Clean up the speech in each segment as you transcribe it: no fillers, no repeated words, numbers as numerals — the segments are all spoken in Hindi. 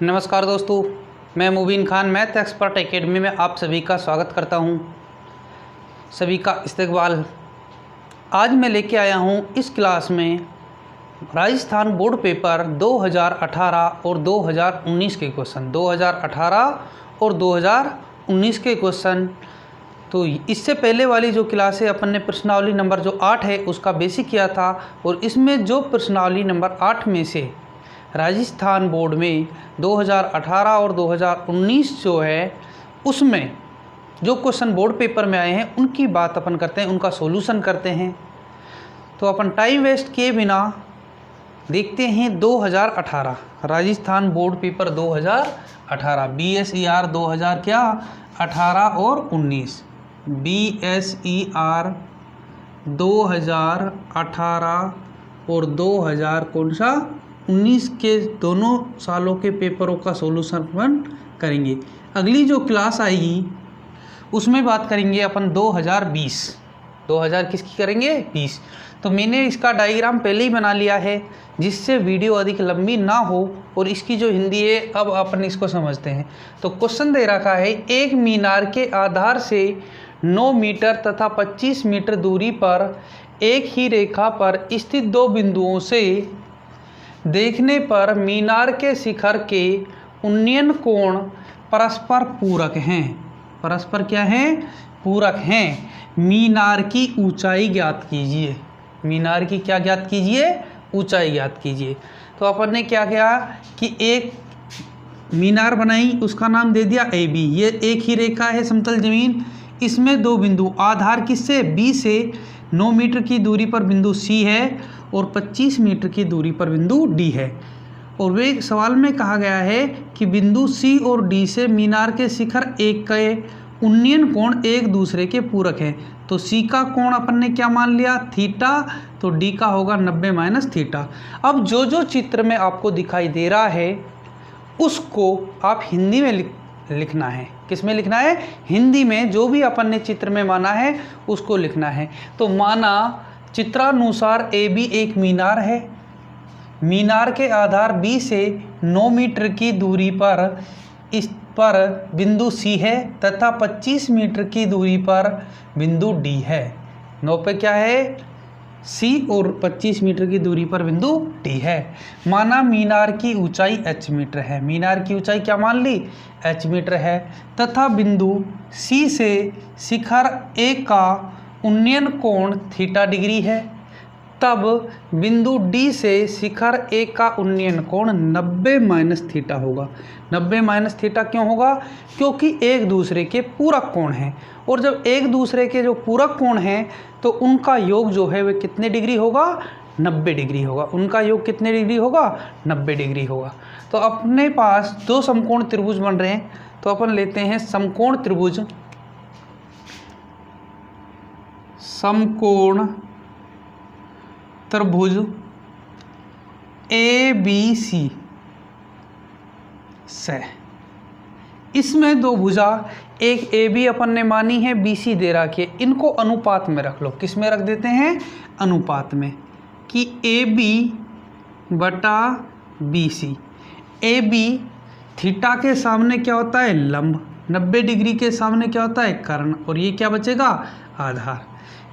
नमस्कार दोस्तों, मैं मुबीन खान मैथ एक्सपर्ट एकेडमी में आप सभी का स्वागत करता हूं। सभी का इस्तकबाल। आज मैं लेके आया हूं इस क्लास में राजस्थान बोर्ड पेपर 2018 और 2019 के क्वेश्चन। 2018 और 2019 के क्वेश्चन। तो इससे पहले वाली जो क्लास है अपन ने प्रश्नावली नंबर जो 8 है उसका बेसिक किया था, और इसमें जो प्रश्नावली नंबर 8 में से राजस्थान बोर्ड में 2018 और 2019 जो है उसमें जो क्वेश्चन बोर्ड पेपर में आए हैं उनकी बात अपन करते हैं, उनका सॉल्यूशन करते हैं। तो अपन टाइम वेस्ट किए बिना देखते हैं 2018 राजस्थान बोर्ड पेपर 2018 BSER 2000 क्या 18 और 19 BSER 2018 और 2000 कौन सा 19 के दोनों सालों के पेपरों का सॉल्यूशन अपन करेंगे। अगली जो क्लास आएगी उसमें बात करेंगे अपन 2020 किसकी करेंगे 20। तो मैंने इसका डायग्राम पहले ही बना लिया है जिससे वीडियो अधिक लंबी ना हो, और इसकी जो हिंदी है अब अपन इसको समझते हैं। तो क्वेश्चन दे रखा है, एक मीनार के आधार से 9 मीटर तथा 25 मीटर दूरी पर एक ही रेखा पर स्थित दो बिंदुओं से देखने पर मीनार के शिखर के उन्नयन कोण परस्पर पूरक हैं। परस्पर क्या हैं? पूरक हैं। मीनार की ऊंचाई ज्ञात कीजिए। मीनार की क्या ज्ञात कीजिए? ऊंचाई ज्ञात कीजिए। तो अपन ने क्या किया कि एक मीनार बनाई, उसका नाम दे दिया AB। ये एक ही रेखा है समतल जमीन, इसमें दो बिंदु आधार किससे B से 9 मीटर की दूरी पर बिंदु C है और 25 मीटर की दूरी पर बिंदु D है। और वे सवाल में कहा गया है कि बिंदु C और D से मीनार के शिखर एक के उन्नयन कोण एक दूसरे के पूरक हैं। तो C का कोण अपन ने क्या मान लिया? थीटा। तो D का होगा 90 माइनस थीटा। अब जो जो चित्र में आपको दिखाई दे रहा है उसको आप हिंदी में लिखना है। किस में लिखना है? हिंदी में। जो भी अपन ने चित्र में माना है उसको लिखना है। तो माना चित्रानुसार AB एक मीनार है। मीनार के आधार B से 9 मीटर की दूरी पर इस पर बिंदु C है तथा 25 मीटर की दूरी पर बिंदु D है। 9 पे क्या है? C और 25 मीटर की दूरी पर बिंदु D है। माना मीनार की ऊंचाई h मीटर है। मीनार की ऊंचाई क्या मान ली? h मीटर है तथा बिंदु C से शिखर A का उन्नयन कोण थीटा डिग्री है। तब बिंदु D से शिखर A का उन्नयन कोण 90 माइनस थीटा होगा। 90 माइनस थीटा क्यों होगा? क्योंकि एक दूसरे के पूरक कोण हैं, और जब एक दूसरे के जो पूरक कोण हैं तो उनका योग जो है वह कितने डिग्री होगा? 90 डिग्री होगा। उनका योग कितने डिग्री होगा? 90 डिग्री होगा। तो अपने पास दो समकोण त्रिभुज बन रहे हैं, तो अपन लेते हैं समकोण त्रिभुज। समकोण त्रिभुज ABC से इसमें दो भुजा, एक AB अपन ने मानी है, BC दे रखी है। इनको अनुपात में रख लो। किस में रख देते हैं? अनुपात में, कि AB बटा BC। AB थीटा के सामने क्या होता है? लंब। 90 डिग्री के सामने क्या होता है? कर्ण। और ये क्या बचेगा? आधार।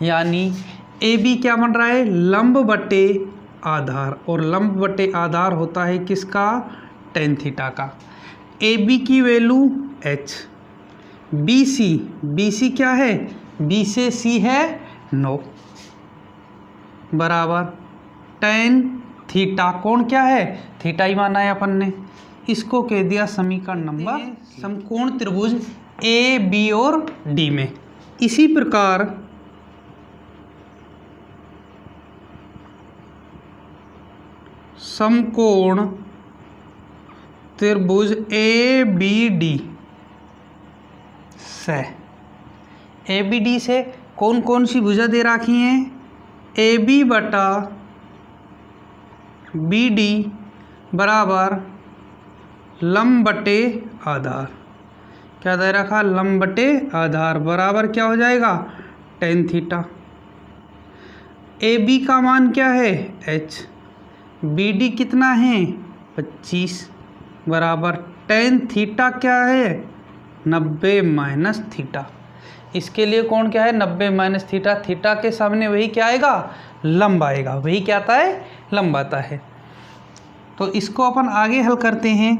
यानी AB क्या बन रहा है? लंब बटे आधार, और लंब बटे आधार होता है किसका? tan थीटा का। AB की वैल्यू h। BC क्या है? B से C है 9 बराबर tan थीटा। कोण क्या है? थीटा ही माना है अपन ने। इसको कह दिया समीकरण नंबर समकोण त्रिभुज AB और D में। इसी प्रकार समकोण त्रिभुज ABD से ABD से कौन कौन सी भुजा दे रखी हैं? AB बटा BD बराबर लंब बटे आधार। क्या दे रखा? लंब बटे आधार बराबर क्या हो जाएगा? tan theta. AB का मान क्या है? h। BD कितना है? 25। बराबर टेन थीटा क्या है 90 माइनस थीटा। इसके लिए कोण क्या है 90 माइनस थीटा। थीटा के सामने वही क्या आएगा लंब आएगा। वही क्या आता है लंब आता है। तो इसको अपन आगे हल करते हैं।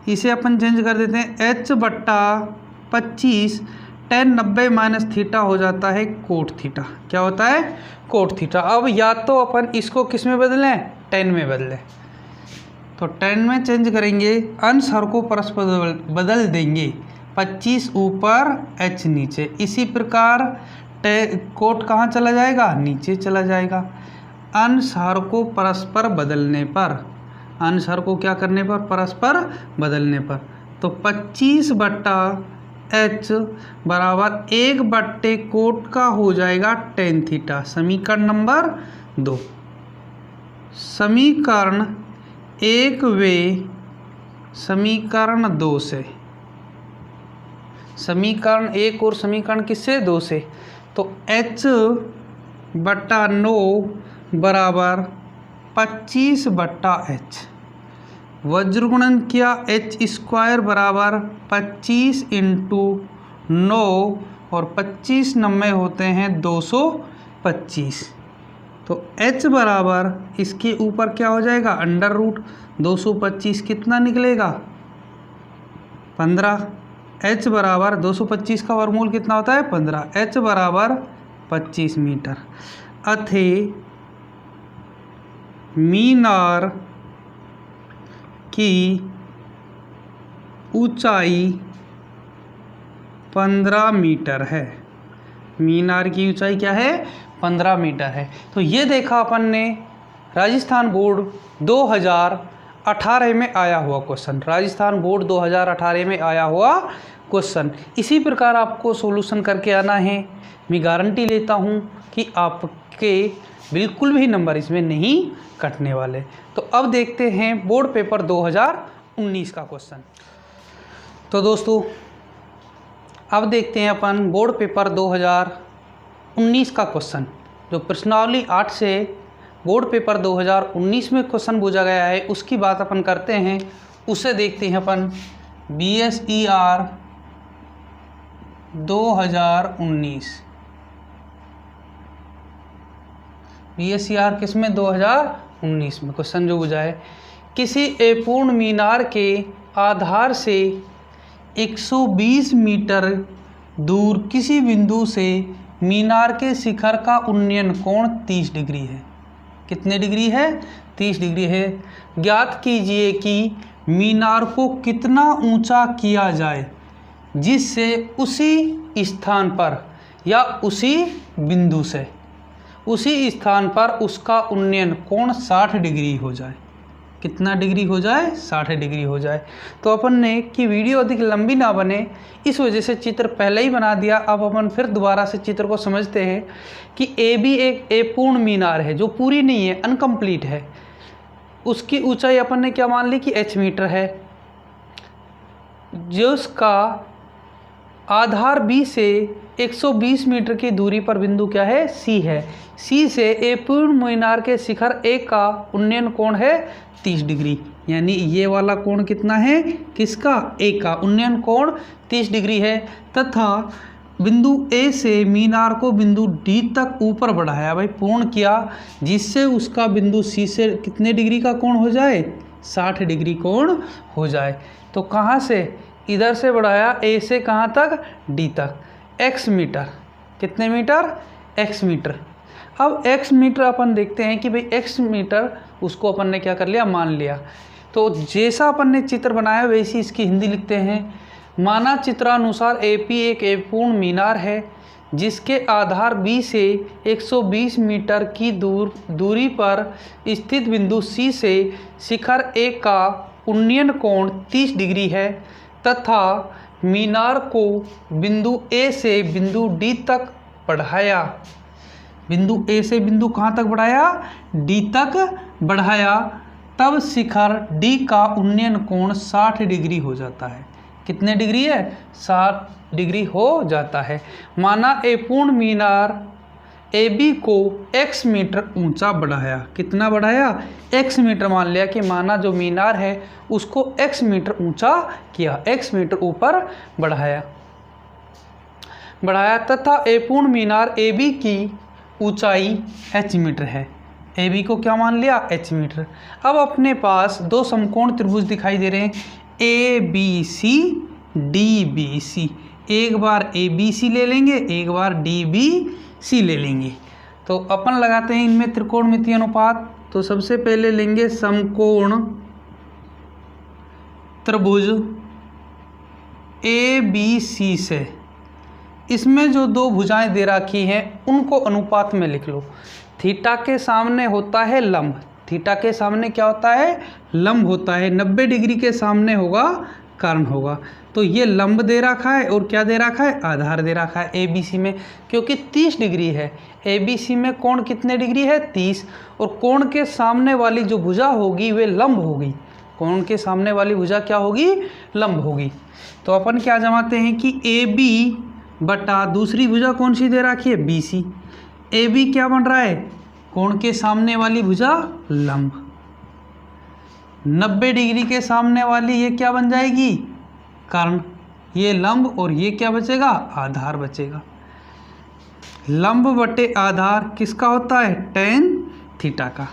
इसे अपन चेंज कर देते हैं h बट्टा 25 टेन 90 माइनस थीटा हो जाता है कोट थीटा। क्या होता है कोट थीटा। अब या तो अपन इसको किस में बदलें टेन में बदलें। तो टेन में चेंज करेंगे, अंश हर को परस्पर बदल देंगे। 25 ऊपर h नीचे। इसी प्रकार कोट कहाँ चला जाएगा नीचे चला जाएगा। अंश हर को परस्पर बदलने पर, अंश हर को क्या करने पर परस्पर बदलने पर, तो 25 बट्टा h बराबर 1 बट्टे कोट का हो जाएगा टेन थीटा। समीकरण नंबर 2। समीकरण 1 वे समीकरण 2 से, समीकरण 1 और समीकरण किससे 2 से, तो h बट्टा 9 बराबर 25 बट्टा h। वज्र गुणन किया h स्क्वायर बराबर 25 इंटू 9 और 25 90 होते हैं 225। तो h बराबर इसके ऊपर क्या हो जाएगा अंडर रूट 225 कितना निकलेगा 15। h बराबर 225 का वर्गमूल कितना होता है 15। h बराबर 25 मीटर। अथे मीनार की ऊंचाई 15 मीटर है। मीनार की ऊंचाई क्या है 15 मीटर है। तो ये देखा अपन ने राजस्थान बोर्ड 2018 में आया हुआ क्वेश्चन। राजस्थान बोर्ड 2018 में आया हुआ क्वेश्चन। इसी प्रकार आपको सॉल्यूशन करके आना है। मैं गारंटी लेता हूँ कि आपके बिल्कुल भी नंबर इसमें नहीं कटने वाले। तो अब देखते हैं बोर्ड पेपर 2019 का क्वेश्चन। तो दोस्तों अब देखते हैं अपन बोर्ड पेपर 2019 का क्वेश्चन, जो प्रश्नावली 8 से बोर्ड पेपर 2019 में क्वेश्चन पूछा गया है उसकी बात अपन करते हैं। उसे देखते हैं अपन BSER 2019। BSER किस में 2019 में क्वेश्चन जो पूछा है, किसी अपूर्ण मीनार के आधार से 120 मीटर दूर किसी बिंदु से मीनार के शिखर का उन्नयन कोण 30 डिग्री है। कितने डिग्री है 30 डिग्री है। ज्ञात कीजिए कि मीनार को कितना ऊंचा किया जाए जिससे उसी स्थान पर या उसी बिंदु से उसी स्थान पर उसका उन्नयन कोण 60 डिग्री हो जाए। कितना डिग्री हो जाए 60 डिग्री हो जाए। तो अपन ने कि वीडियो अधिक लंबी ना बने इस वजह से चित्र पहले ही बना दिया। अब अपन फिर दोबारा से चित्र को समझते हैं कि AB एक अपूर्ण मीनार है जो पूरी नहीं है, अनकम्प्लीट है। उसकी ऊंचाई अपन ने क्या मान ली कि h मीटर है, जो उसका आधार B से 120 मीटर की दूरी पर बिंदु क्या है C है। C से अपूर्ण मीनार के शिखर A का उन्नयन कोण है 30 डिग्री। यानी ये वाला कोण कितना है किसका A का उन्नयन कोण 30 डिग्री है। तथा बिंदु A से मीनार को बिंदु D तक ऊपर बढ़ाया भाई पूर्ण किया, जिससे उसका बिंदु C से कितने डिग्री का कोण हो जाए 60 डिग्री कोण हो जाए। तो कहाँ से इधर से बढ़ाया A से कहाँ तक D तक, x मीटर। कितने मीटर x मीटर। अब x मीटर अपन देखते हैं कि भाई x मीटर उसको अपन ने क्या कर लिया मान लिया। तो जैसा अपन ने चित्र बनाया वैसी इसकी हिंदी लिखते हैं। माना चित्रानुसार AP एक अपूर्ण मीनार है जिसके आधार B से 120 मीटर की दूरी पर स्थित बिंदु C से शिखर A का उन्नयन कोण 30 डिग्री है तथा मीनार को बिंदु A से बिंदु D तक बढ़ाया। बिंदु A से बिंदु कहाँ तक बढ़ाया D तक बढ़ाया, तब शिखर D का उन्नयन कोण 60 डिग्री हो जाता है। कितने डिग्री है 60 डिग्री हो जाता है। माना अपूर्ण मीनार ए बी को x मीटर ऊंचा बढ़ाया। कितना बढ़ाया? x मीटर मान लिया कि माना जो मीनार है उसको x मीटर ऊंचा किया, x मीटर ऊपर बढ़ाया तथा ए पूर्ण मीनार ए बी की ऊंचाई h मीटर है। ए बी को क्या मान लिया? h metre. अब अपने पास दो समकोण त्रिभुज दिखाई दे रहे हैं, A B C D B C. एक बार ए बी सी ले लेंगे, एक बार डी बी सी ले लेंगे। तो अपन लगाते हैं इनमें त्रिकोणमितीय अनुपात। तो सबसे पहले लेंगे समकोण त्रिभुज ए बी सी से। इसमें जो दो भुजाएं दे रखी हैं उनको अनुपात में लिख लो। थीटा के सामने होता है लंब, थीटा के सामने क्या होता है? लंब होता है। 90 डिग्री के सामने होगा कर्ण होगा। तो ये लंब दे रखा है और क्या दे रखा है? आधार दे रखा है ए बी सी में, क्योंकि 30 डिग्री है। ए बी सी में कोण कितने डिग्री है? 30। और कोण के सामने वाली जो भुजा होगी वे लंब होगी। कोण के सामने वाली भुजा क्या होगी? लंब होगी। तो अपन क्या जमाते हैं कि ए बी बटा दूसरी भुजा कौन सी दे रखी है? B C. ए बी क्या बन रहा है? कोण के सामने वाली भुजा लंब। 90 डिग्री के सामने वाली ये क्या बन जाएगी? कर्ण। ये लंब और ये क्या बचेगा? आधार बचेगा। लंब बटे आधार किसका होता है? tan थीटा का।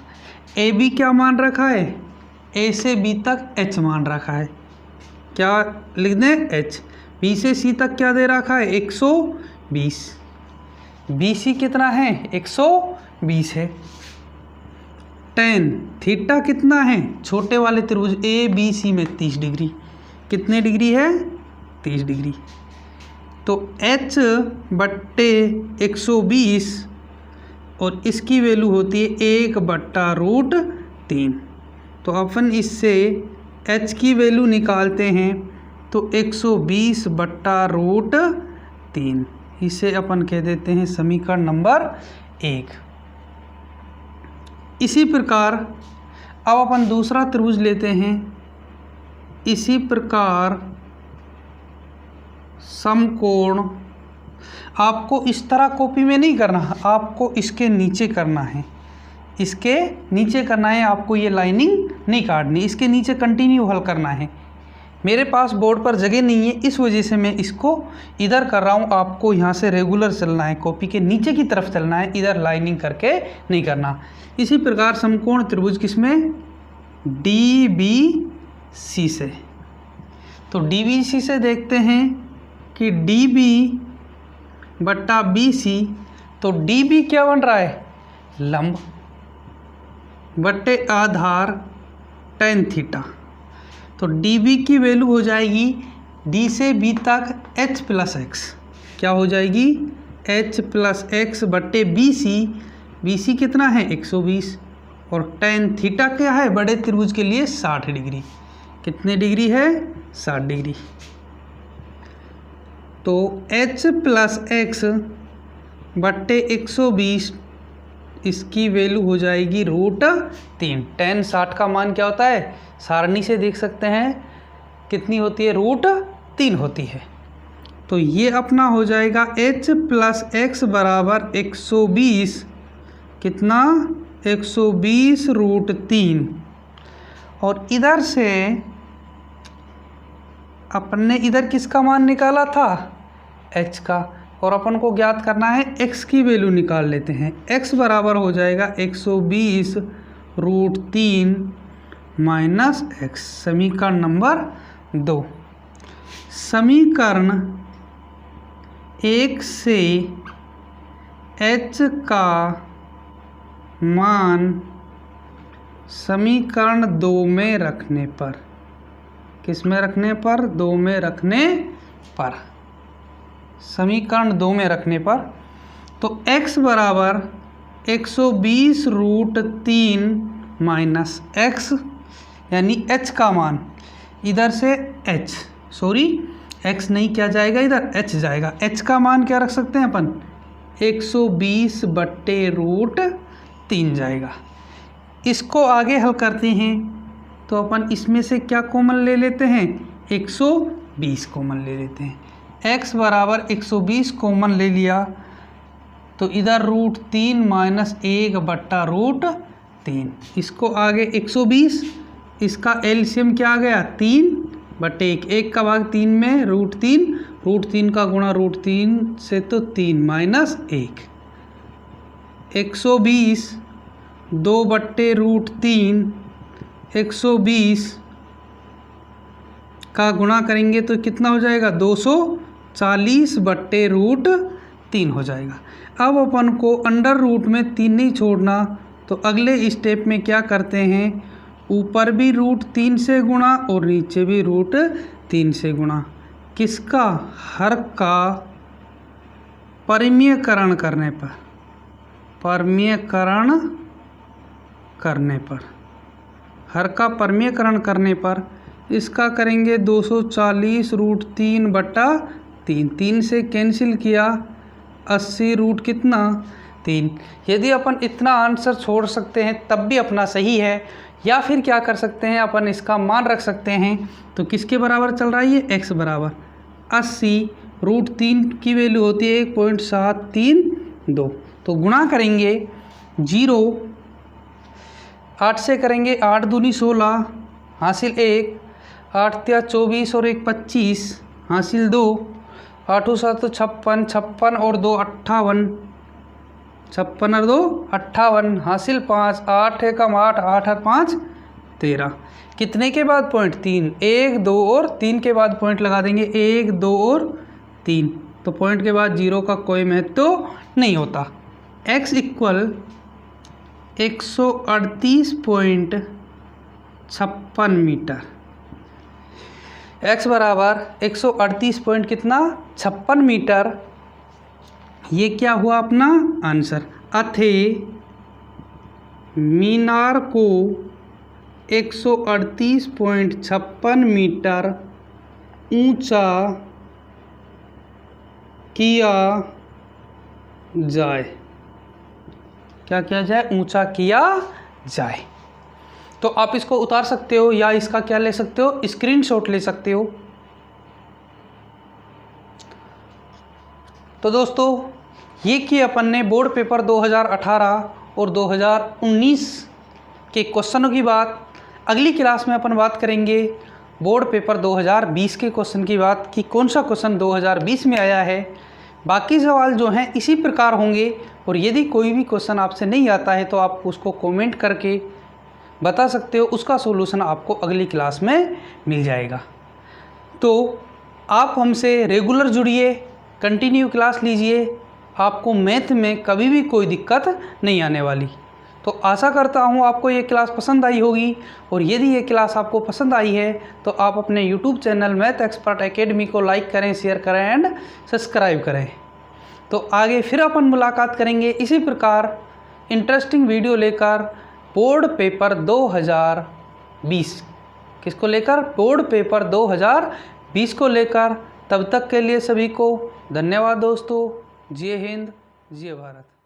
ए बी क्या मान रखा है? ए से बी तक h मान रखा है। क्या लिख दें? h। बी से सी तक क्या दे रखा है? 120। बी सी कितना है? 120 है। tan थीटा कितना है? छोटे वाले त्रिभुज ए बी सी में 30 डिग्री। कितने डिग्री है? 30 डिग्री। तो h बट्टे 120 और इसकी वैल्यू होती है 1/√3। तो अपन इससे h की वैल्यू निकालते हैं तो 120/√3। इसे अपन कह देते हैं समीकरण नंबर 1। इसी प्रकार अब अपन दूसरा त्रिभुज लेते हैं। इसी प्रकार समकोण, आपको इस तरह कॉपी में नहीं करना, आपको इसके नीचे करना है। इसके नीचे करना है आपको, ये लाइनिंग नहीं काटनी, इसके नीचे कंटिन्यू हल करना है। मेरे पास बोर्ड पर जगह नहीं है, इस वजह से मैं इसको इधर कर रहा हूँ। आपको यहाँ से रेगुलर चलना है, कॉपी के नीचे की तरफ चलना है, इधर लाइनिंग करके नहीं करना। इसी प्रकार समकोण त्रिभुज किसमें? डी बी सी से। तो डी बी सी से देखते हैं कि डी बी बट्टा बी सी। तो डी बी क्या बन रहा है? लंब बट्टे आधार tan थीटा। तो डी बी की वैल्यू हो जाएगी डी से बी तक h प्लस एक्स। क्या हो जाएगी? h प्लस एक्स बट्टे बी सी। बी सी कितना है? 120। और tan थीटा क्या है? बड़े त्रिभुज के लिए 60 डिग्री। कितने डिग्री है? 60 डिग्री। तो h प्लस एक्स बट्टे 120, इसकी वैल्यू हो जाएगी √3। tan 60 का मान क्या होता है? सारणी से देख सकते हैं कितनी होती है? √3 होती है। तो ये अपना हो जाएगा h प्लस एक्स बराबर 120। कितना? 120√3। और इधर से अपन ने इधर किसका मान निकाला था? h का। और अपन को ज्ञात करना है x की वैल्यू निकाल लेते हैं। x बराबर हो जाएगा 120√3 माइनस x। समीकरण नंबर 2। समीकरण 1 से h का मान समीकरण 2 में रखने पर, किस में रखने पर? 2 में रखने पर। समीकरण 2 में रखने पर तो x बराबर 120√3 माइनस x, यानी h का मान इधर से h, सॉरी x नहीं, क्या जाएगा इधर? h जाएगा। h का मान क्या रख सकते हैं अपन? 120/√3 जाएगा। इसको आगे हल करते हैं तो अपन इसमें से क्या कॉमन ले लेते हैं? 120 कॉमन ले लेते हैं। x बराबर 120 कॉमन ले लिया तो इधर √3 माइनस 1/√3। इसको आगे 120, इसका एलसीएम क्या आ गया 3/1, 1 का भाग 3 में √3 का गुणा √3 से तो 3 माइनस 1। 120 2/√3, 120 का गुणा करेंगे तो कितना हो जाएगा 240/√3 हो जाएगा। अब अपन को अंडर रूट में 3 नहीं छोड़ना, तो अगले स्टेप में क्या करते हैं, ऊपर भी √3 से गुणा और नीचे भी √3 से गुणा। किसका, हर का परमीयकरण करने पर, हर का परमीयकरण करने पर इसका करेंगे 240√3/3। 3 से कैंसिल किया, 80 रूट कितना 3। यदि अपन इतना आंसर छोड़ सकते हैं तब भी अपना सही है, या फिर क्या कर सकते हैं अपन इसका मान रख सकते हैं। तो किसके बराबर चल रहा है ये, x बराबर 80, √3 की वैल्यू होती है 1.732। तो गुणा करेंगे 0, 8 से करेंगे 8 दूनी 16 हासिल 1, 8 तिया 24 और 1 25 हासिल 2, 8 7 56, 56 और 2 58, 56 और 2 58 हासिल 5, 8 एकम 8, 8 और 5 13। कितने के बाद पॉइंट 3, 1 2 और 3 के बाद पॉइंट लगा देंगे, 1 2 और 3। तो पॉइंट के बाद 0 का कोई महत्व तो नहीं होता। x इक्वल 138.56 मीटर, x बराबर 138 पॉइंट कितना 56 मीटर। ये क्या हुआ अपना आंसर। अथे मीनार को 138.56 मीटर ऊंचा किया जाए। क्या किया जाए, ऊंचा किया जाए। तो आप इसको उतार सकते हो या इसका क्या ले सकते हो, स्क्रीनशॉट ले सकते हो। तो दोस्तों ये कि अपन ने बोर्ड पेपर 2018 और 2019 के क्वेश्चनों की बात। अगली क्लास में अपन बात करेंगे बोर्ड पेपर 2020 के क्वेश्चन की बात, कि कौन सा क्वेश्चन 2020 में आया है। बाकी सवाल जो हैं इसी प्रकार होंगे, और यदि कोई भी क्वेश्चन आपसे नहीं आता है तो आप उसको कमेंट करके बता सकते हो, उसका सॉल्यूशन आपको अगली क्लास में मिल जाएगा। तो आप हमसे रेगुलर जुड़िए, कंटिन्यू क्लास लीजिए, आपको मैथ में कभी भी कोई दिक्कत नहीं आने वाली। तो आशा करता हूँ आपको ये क्लास पसंद आई होगी, और यदि ये क्लास आपको पसंद आई है तो आप अपने YouTube channel math expert academy को लाइक करें, शेयर करें एंड सब्सक्राइब करें। तो आगे फिर अपन मुलाकात करेंगे इसी प्रकार इंटरेस्टिंग वीडियो लेकर, बोर्ड पेपर 2020 किसको लेकर, बोर्ड पेपर 2020 को लेकर। तब तक के लिए सभी को धन्यवाद दोस्तों। जय हिंद, जय भारत।